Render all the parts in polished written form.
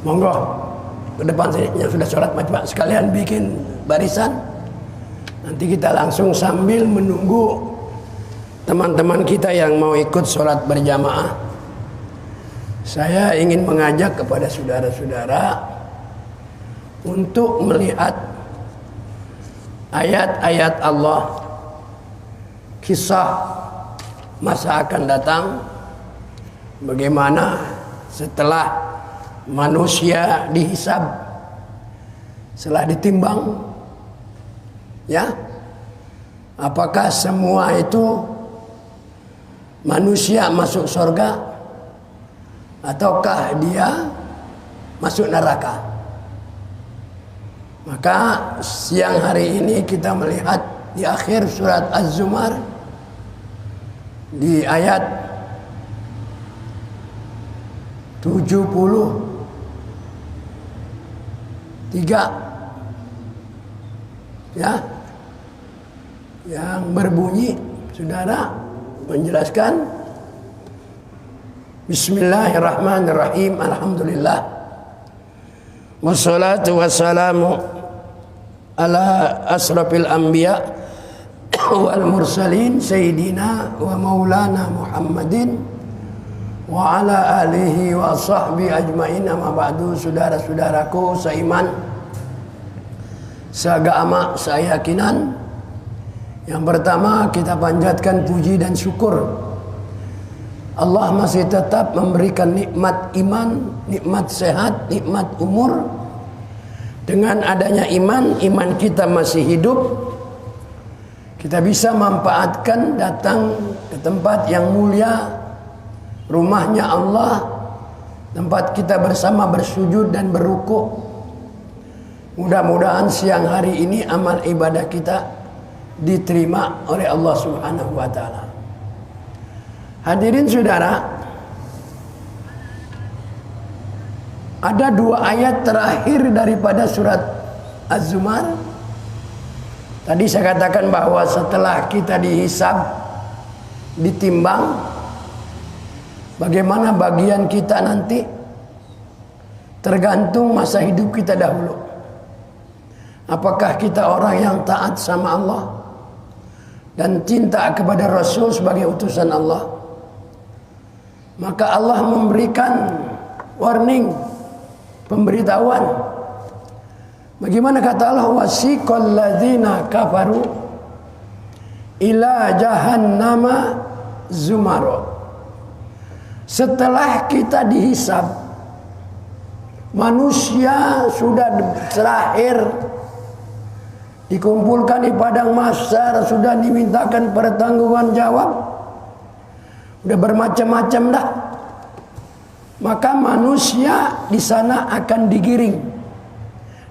Monggo ke depan sini yang sudah sholat majma' sekalian bikin barisan. Nanti kita langsung sambil menunggu teman-teman kita yang mau ikut sholat berjamaah. Saya ingin mengajak kepada saudara-saudara untuk melihat ayat-ayat Allah, kisah masa akan datang, bagaimana setelah manusia dihisab, setelah ditimbang, ya, apakah semua itu manusia masuk surga ataukah dia masuk neraka? Maka siang hari ini kita melihat di akhir surat Az-Zumar di ayat 73 ya, yang berbunyi, saudara menjelaskan, Bismillahirrahmanirrahim, alhamdulillah wassalatu wassalamu ala asrafil anbiya wal mursalin sayyidina wa maulana Muhammadin wa ala alihi wa sahbihi ajmain. Amma ba'du, saudara-saudaraku seiman, seagama, seyakinan. Yang pertama, kita panjatkan puji dan syukur, Allah masih tetap memberikan nikmat iman, nikmat sehat, nikmat umur. Dengan adanya iman kita masih hidup. Kita bisa manfaatkan datang ke tempat yang mulia, rumahnya Allah, tempat kita bersama bersujud dan berrukuk. Mudah-mudahan siang hari ini amal ibadah kita diterima oleh Allah Subhanahu wa taala. Hadirin saudara, ada dua ayat terakhir daripada surat Az-Zumar. Tadi saya katakan bahwa setelah kita dihisab, ditimbang, bagaimana bagian kita nanti tergantung masa hidup kita dahulu. Apakah kita orang yang taat sama Allah dan cinta kepada Rasul sebagai utusan Allah? Maka Allah memberikan warning, pemberitahuan. Bagaimana kata Allah, wasiqal ladzina kafaru ila jahannama zumaro. Setelah kita dihisab, manusia sudah terakhir dikumpulkan di padang mahsyar, sudah dimintakan pertanggungjawaban jawab, udah bermacam-macam dah. Maka manusia di sana akan digiring,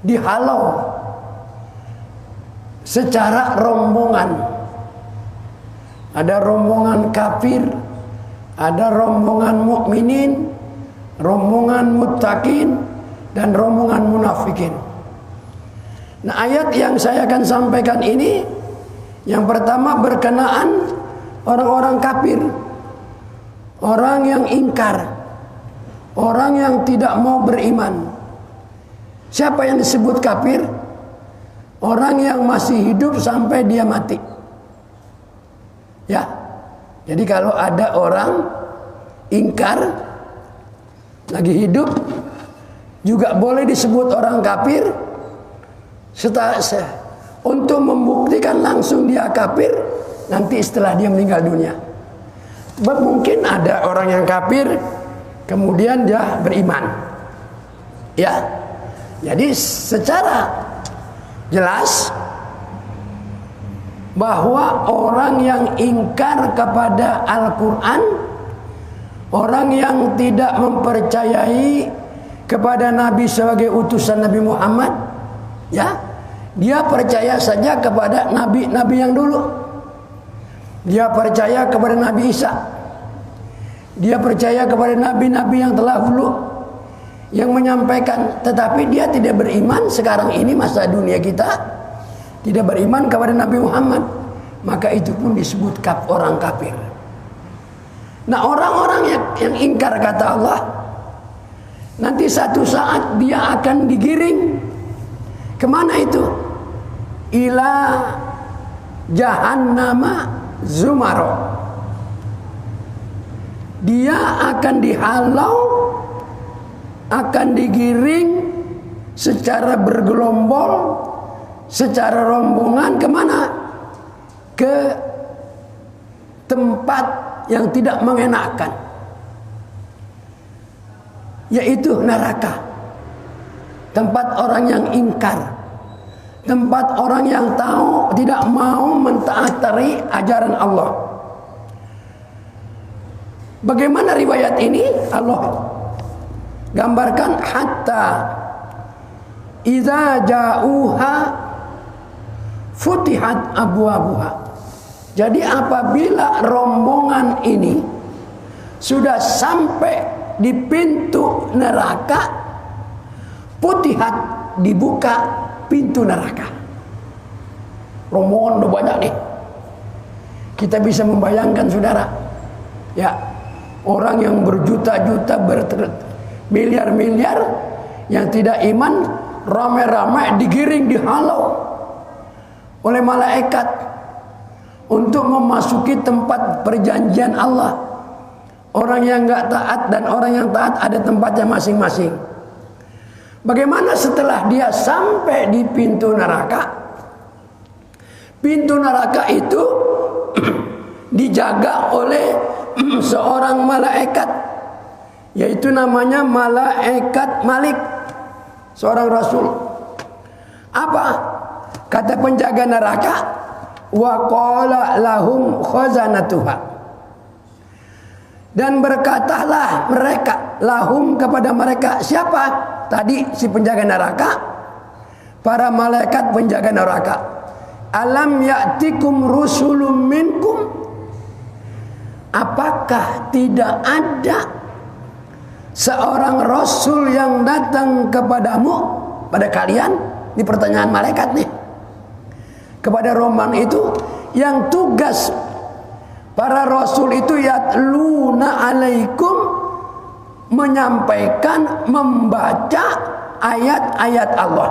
dihalau secara rombongan. Ada rombongan kafir, ada rombongan mukminin, rombongan muttaqin, dan rombongan munafikin. Nah, ayat yang saya akan sampaikan ini, yang pertama berkenaan orang-orang kafir, orang yang ingkar, orang yang tidak mau beriman. Siapa yang disebut kafir? Orang yang masih hidup sampai dia mati. Ya. Jadi kalau ada orang ingkar lagi hidup, juga boleh disebut orang kafir. Untuk membuktikan langsung dia kafir nanti setelah dia meninggal dunia. Mungkin ada orang yang kafir kemudian dia beriman. Ya. Jadi secara jelas bahwa orang yang ingkar kepada Al-Quran, orang yang tidak mempercayai kepada Nabi sebagai utusan Nabi Muhammad, ya, dia percaya saja kepada nabi-nabi yang dulu. Dia percaya kepada Nabi Isa. Dia percaya kepada nabi-nabi yang telah dulu yang menyampaikan, tetapi dia tidak beriman sekarang ini masa dunia kita, tidak beriman kepada Nabi Muhammad. Maka itu pun disebut orang kafir. Nah, orang-orang yang ingkar kata Allah, Nanti satu saat dia akan digiring. Kemana itu? Ila jahannama zumaro. Dia akan dihalau, akan digiring secara bergelombol, secara rombongan. Kemana? Ke tempat yang tidak mengenakan, yaitu neraka. Tempat orang yang ingkar, tempat orang yang tahu tidak mau mentaati ajaran Allah. Bagaimana riwayat ini? Allah gambarkan, hatta idza ja'uha futihat abwabuha. Jadi apabila rombongan ini sudah sampai di pintu neraka, futihat, dibuka pintu neraka. Rombongan udah banyak nih. Kita bisa membayangkan, saudara, ya, orang yang berjuta-juta, bermiliar-miliar yang tidak iman, ramai-ramai digiring, dihalau oleh malaikat untuk memasuki tempat perjanjian Allah. Orang yang nggak taat dan orang yang taat ada tempatnya masing-masing. Bagaimana setelah dia sampai di pintu neraka? Pintu neraka itu dijaga oleh seorang malaikat, yaitu namanya malaikat Malik, seorang rasul. Apa kata penjaga neraka? Wa qala lahum khazanatuha. Dan berkatalah mereka, lahum, kepada mereka. Siapa? Tadi si penjaga neraka, para malaikat penjaga neraka. Alam ya'tikum rusulun minkum. Apakah tidak ada seorang rasul yang datang kepadamu, pada kalian? Ini pertanyaan malaikat nih kepada rombongan itu, yang tugas para rasul itu yatluna alaikum, menyampaikan, membaca ayat-ayat Allah.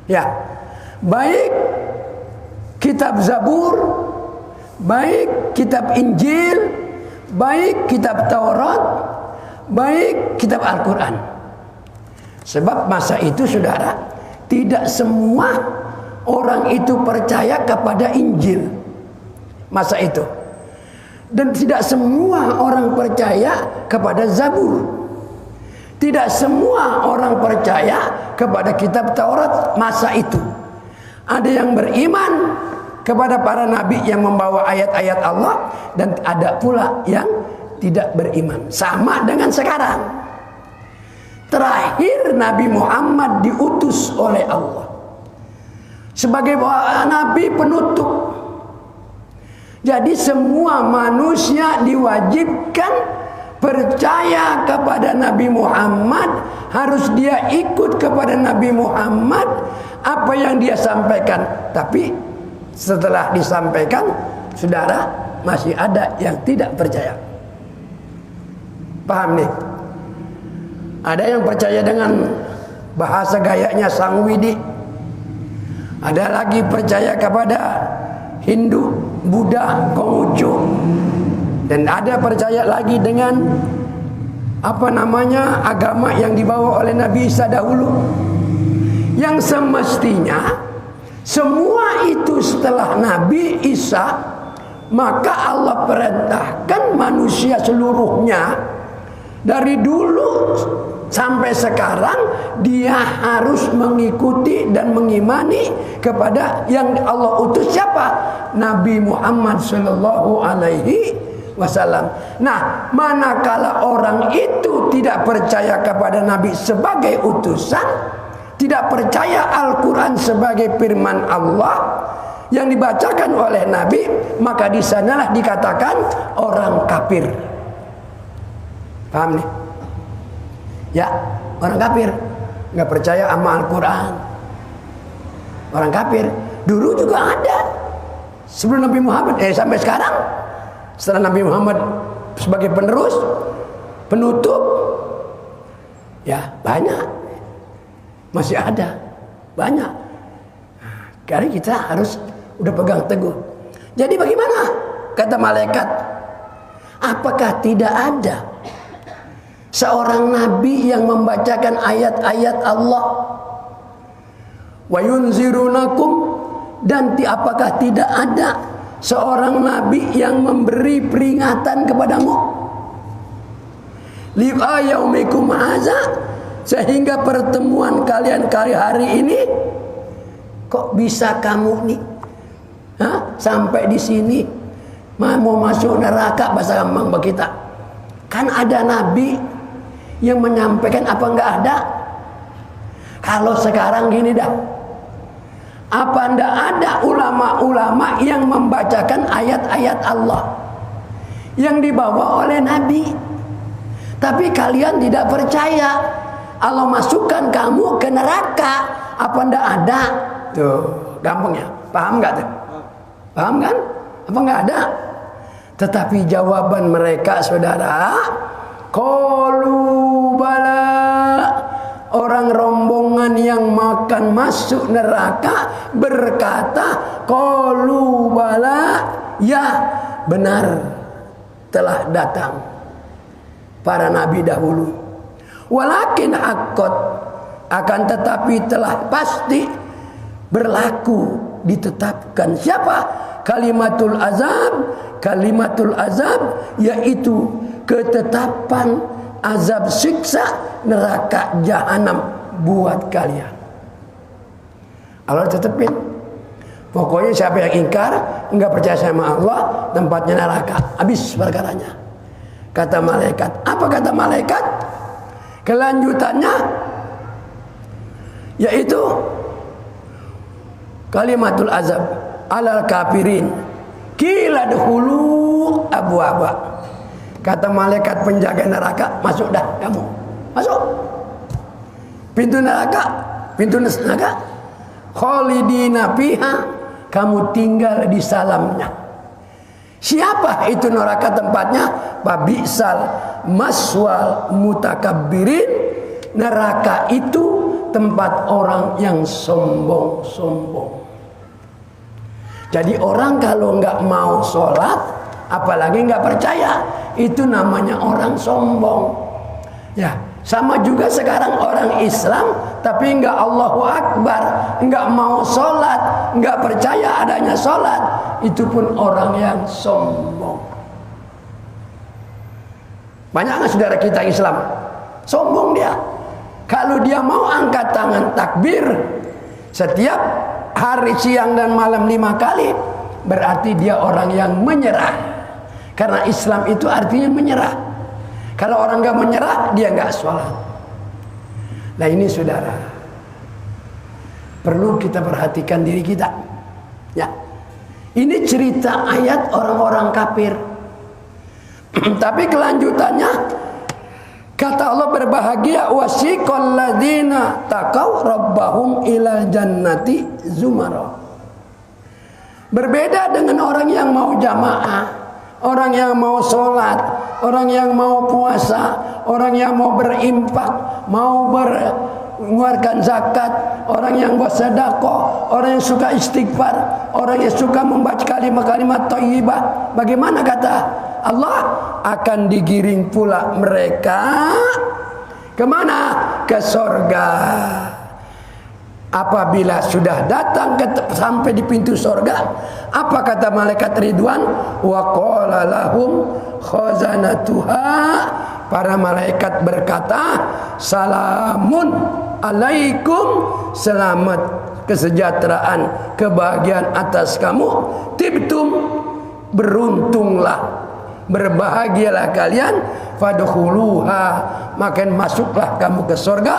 Ya, baik kitab Zabur, baik kitab Injil, baik kitab Taurat, baik kitab Al-Quran. Sebab masa itu, saudara, tidak semua orang itu percaya kepada Injil masa itu, dan tidak semua orang percaya kepada Zabur. Tidak semua orang percaya kepada kitab Taurat masa itu. Ada yang beriman kepada para nabi yang membawa ayat-ayat Allah, dan ada pula yang tidak beriman. Sama dengan sekarang. Terakhir Nabi Muhammad diutus oleh Allah sebagai nabi penutup. Jadi semua manusia diwajibkan percaya kepada Nabi Muhammad, harus dia ikut kepada Nabi Muhammad apa yang dia sampaikan. Tapi setelah disampaikan, saudara, masih ada yang tidak percaya. Paham nih? Ada yang percaya dengan bahasa gayanya Sang Widi. Ada lagi percaya kepada Hindu, Buddha, Konghucu. Dan ada percaya lagi dengan agama yang dibawa oleh Nabi Isa dahulu. Yang semestinya semua itu setelah Nabi Isa, maka Allah perintahkan manusia seluruhnya dari dulu sampai sekarang, dia harus mengikuti dan mengimani kepada yang Allah utus. Siapa? Nabi Muhammad sallallahu alaihi wasallam. Nah, manakala orang itu tidak percaya kepada Nabi sebagai utusan, tidak percaya Al-Quran sebagai firman Allah yang dibacakan oleh Nabi, maka di sanalah dikatakan orang kafir. Paham nih? Ya, orang kafir, nggak percaya sama Al-Quran. Orang kafir dulu juga ada sebelum Nabi Muhammad, sampai sekarang. Setelah Nabi Muhammad sebagai penerus, penutup, Ya, banyak. Masih ada. Banyak. Karena kita harus udah pegang teguh. Jadi bagaimana? Kata malaikat, apakah tidak ada seorang nabi yang membacakan ayat-ayat Allah? Wa yunzirunakum, dan apakah tidak ada seorang nabi yang memberi peringatan kepadamu? Liqa yaumikum hadza, sehingga pertemuan kalian kali hari ini kok bisa kamu nih sampai di sini mau masuk neraka, bahasa gampang bagi kita. Kan ada nabi yang menyampaikan, apa enggak ada? Kalau sekarang gini dah, apa enggak ada ulama-ulama yang membacakan ayat-ayat Allah yang dibawa oleh nabi? Tapi kalian tidak percaya, Allah masukkan kamu ke neraka. Apa enggak ada? Tuh, gampang ya. Paham enggak tuh? Paham kan? Apa enggak ada? Tetapi jawaban mereka, saudara, qalu bala. Orang rombongan yang makan masuk neraka berkata, qalu bala, ya benar telah datang para nabi dahulu. Walakin haqqat, akan tetapi telah pasti berlaku, ditetapkan siapa? Kalimatul azab, yaitu ketetapan azab siksa neraka jahanam buat kalian. Allah tetepin. Pokoknya siapa yang ingkar, enggak percaya sama Allah, tempatnya neraka. Habis perkaranya. Kata malaikat. Apa kata malaikat? Kelanjutannya yaitu kalimatul azab alal kafirin qila dkhulu abwaba. Kata malaikat penjaga neraka, masuk dah kamu. Masuk. Pintu neraka khalidina fiha, kamu tinggal di salamnya. Siapa itu neraka tempatnya? Babisal maswal mutakabbirin. Neraka itu tempat orang yang sombong-sombong. Jadi orang kalau nggak mau sholat, apalagi nggak percaya, itu namanya orang sombong. Ya, sama juga sekarang orang Islam tapi nggak Allahu Akbar, nggak mau sholat, nggak percaya adanya sholat, itu pun orang yang sombong. Banyak nggak saudara kita Islam sombong dia? Kalau dia mau angkat tangan takbir setiap hari siang dan malam 5 kali, berarti dia orang yang menyerah. Karena Islam itu artinya menyerah. Kalau orang nggak menyerah, dia nggak sholat. Nah ini saudara, perlu kita perhatikan diri kita. Ya, ini cerita ayat orang-orang kafir. Tapi kelanjutannya, kata Allah, berbahagia wasiqal ladzina taqaw rabbahum ilal jannati zumara. Berbeda dengan orang yang mau jamaah, orang yang mau sholat, orang yang mau puasa, orang yang mau berinfak, mau mengeluarkan zakat, orang yang bersedekah, orang yang suka istighfar, orang yang suka membaca kalimat-kalimat thayyibah. Bagaimana kata Allah? Akan digiring pula mereka kemana? Ke sorga. Apabila sudah datang sampai di pintu sorga, apa kata malaikat Ridwan? Wa qala lahum khazanatuha, para malaikat berkata, salamun alaikum, selamat, kesejahteraan, kebahagiaan atas kamu. Tibtum, beruntunglah, berbahagialah kalian. Fadkhuluha, makin masuklah kamu ke surga.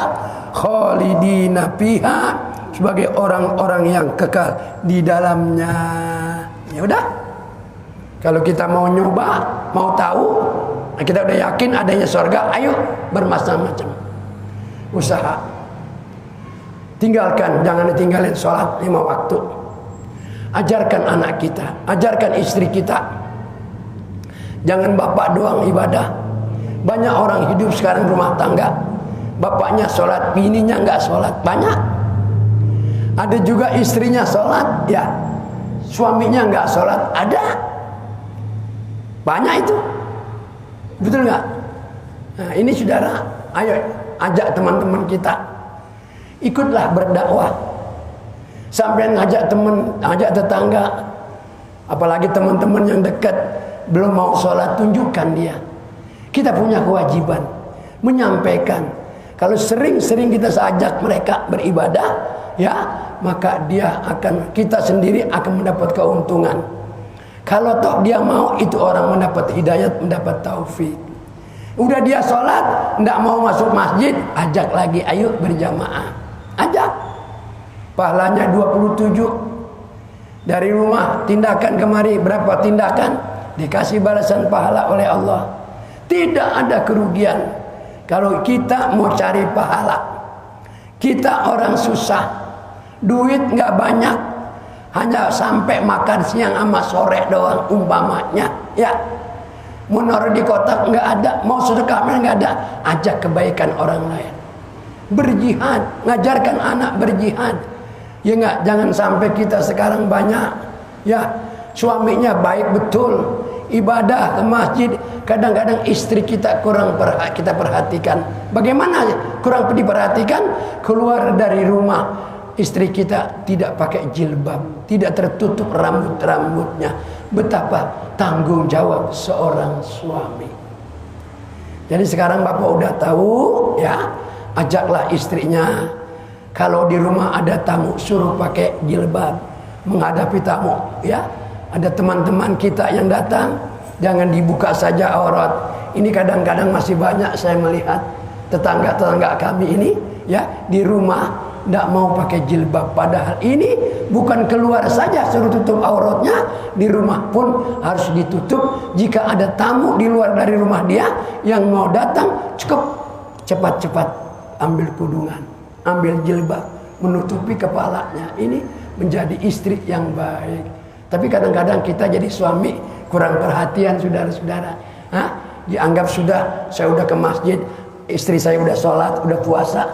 Khalidina fiha, sebagai orang-orang yang kekal di dalamnya. Ya udah, kalau kita mau nyoba, mau tahu, kita udah yakin adanya surga, ayo bermacam-macam usaha. Tinggalkan, jangan ditinggalin sholat 5 waktu. Ajarkan anak kita, ajarkan istri kita. Jangan bapak doang ibadah. Banyak orang hidup sekarang rumah tangga, bapaknya sholat, bininya nggak sholat, banyak. Ada juga istrinya sholat, ya suaminya nggak sholat, ada. Banyak itu, betul nggak? Nah, ini saudara, ayo ajak teman-teman kita, ikutlah berdakwah. Sampai ngajak teman, ajak tetangga, apalagi teman-teman yang dekat belum mau sholat, tunjukkan dia. Kita punya kewajiban menyampaikan. Kalau sering-sering kita ajak mereka beribadah, ya, maka kita sendiri akan mendapat keuntungan. Kalau toh dia mau, itu orang mendapat hidayat, mendapat taufik. Udah dia sholat, tidak mau masuk masjid, ajak lagi, ayo berjamaah, ajak. Pahalanya 27. Dari rumah tindakan kemari berapa tindakan, dikasih balasan pahala oleh Allah. Tidak ada kerugian. Kalau kita mau cari pahala, kita orang susah, duit nggak banyak, hanya sampai makan siang sama sore doang umpamanya, ya. Mau naruh di kotak nggak ada, mau sedekah nggak ada. Ajak kebaikan orang lain, berjihad, ngajarkan anak berjihad. Ya enggak, jangan sampai kita sekarang banyak, ya, suaminya baik betul, ibadah ke masjid, kadang-kadang istri kita kita perhatikan. Bagaimana kurang diperhatikan? Keluar dari rumah, istri kita tidak pakai jilbab, tidak tertutup rambut-rambutnya. Betapa tanggung jawab seorang suami. Jadi sekarang Bapak udah tahu, ya, ajaklah istrinya. Kalau di rumah ada tamu, suruh pakai jilbab menghadapi tamu, ya. Ada teman-teman kita yang datang, jangan dibuka saja aurat. Ini kadang-kadang masih banyak saya melihat tetangga-tetangga kami ini, ya, di rumah tidak mau pakai jilbab. Padahal ini bukan keluar saja suruh tutup auratnya, di rumah pun harus ditutup. Jika ada tamu di luar dari rumah dia yang mau datang, cukup cepat-cepat ambil kudungan, ambil jilbab, menutupi kepalanya. Ini menjadi istri yang baik. Tapi kadang-kadang kita jadi suami kurang perhatian, saudara-saudara. Dianggap saya udah ke masjid, istri saya udah sholat, udah puasa.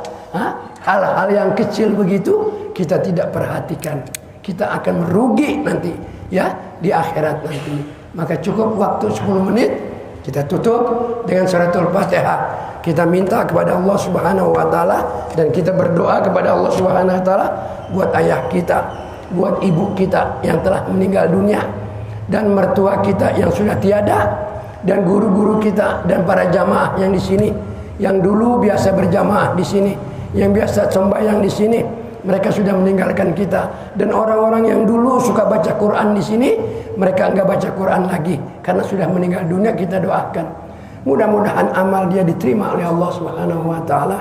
Hal-hal yang kecil begitu kita tidak perhatikan, kita akan merugi nanti, ya, di akhirat nanti. Maka cukup waktu 10 menit kita tutup dengan suratul Fatihah. Kita minta kepada Allah Subhanahu wa taala dan kita berdoa kepada Allah Subhanahu wa taala buat ayah kita, buat ibu kita yang telah meninggal dunia, dan mertua kita yang sudah tiada, dan guru-guru kita dan para jamaah yang di sini, yang dulu biasa berjamaah di sini, yang biasa sembahyang di sini, mereka sudah meninggalkan kita. Dan orang-orang yang dulu suka baca Quran di sini, mereka enggak baca Quran lagi karena sudah meninggal dunia. Kita doakan mudah-mudahan amal dia diterima oleh Allah Subhanahu wa taala,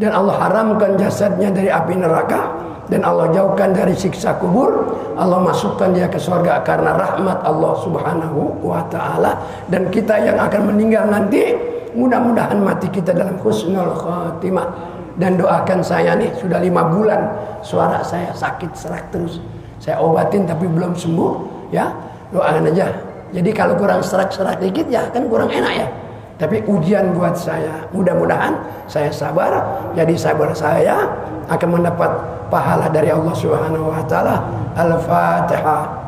dan Allah haramkan jasadnya dari api neraka, dan Allah jauhkan dari siksa kubur. Allah masukkan dia ke surga karena rahmat Allah Subhanahu wa taala. Dan kita yang akan meninggal nanti, mudah-mudahan mati kita dalam husnul khatimah. Dan doakan saya nih, sudah 5 bulan suara saya sakit serak terus. Saya obatin tapi belum sembuh, ya. Doakan aja. Jadi kalau kurang serak-serak dikit, ya kan kurang enak, ya. Tapi ujian buat saya. Mudah-mudahan saya sabar. Jadi sabar saya akan mendapat pahala dari Allah Subhanahu wa taala. Al-Fatihah.